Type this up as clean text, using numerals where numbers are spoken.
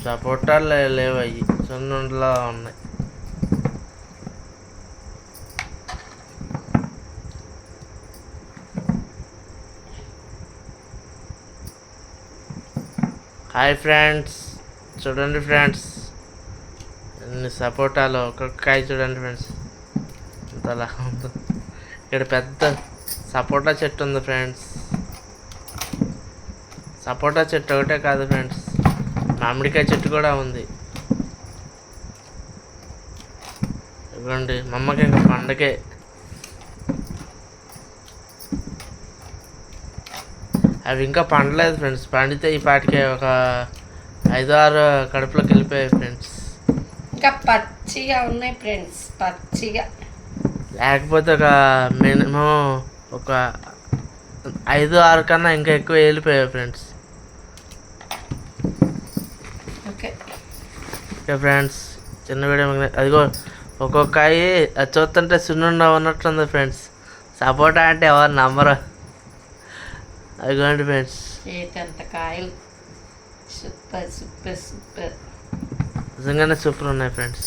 సపోటాలు లేవు, అవి సున్నుండలా ఉన్నాయి. హాయ్ ఫ్రెండ్స్, చూడండి ఫ్రెండ్స్, ఎన్ని సపోటాలు, ఒక్కొక్క కాయ చూడండి ఫ్రెండ్స్ ఇంతలా ఉంది. ఇక్కడ పెద్ద సపోటా చెట్టు ఉంది ఫ్రెండ్స్. సపోటా చెట్టు ఒకటే కాదు ఫ్రెండ్స్, మామిడికాయ చెట్టు కూడా ఉంది. ఇవ్వండి మా అమ్మకి ఇంకా పండగే. అవి ఇంకా పండలేదు ఫ్రెండ్స్, పండితే ఈ పాటికి ఒక 5-6 కడుపులోకి వెళ్ళిపోయాయి ఫ్రెండ్స్. ఇంకా పచ్చిగా ఉన్నాయి ఫ్రెండ్స్, పచ్చిగా. లేకపోతే ఒక మినిమం ఒక 5-6 కన్నా ఇంకా ఎక్కువ వెళ్ళిపోయాయి ఫ్రెండ్స్. ఓకే ఫ్రెండ్స్, చిన్న వీడియో అదిగో ఒక్కొక్క కాయ అది చూస్తుంటే సున్నుండ ఉన్నట్టుంది ఫ్రెండ్స్. సపోటా అంటే ఎవరు నమ్మరు. అదిగోండి ఫ్రెండ్స్, చేతంత కాయలు సూపర్ సూపర్ సూపర్, నిజంగానే సూపర్ ఉన్నాయి ఫ్రెండ్స్.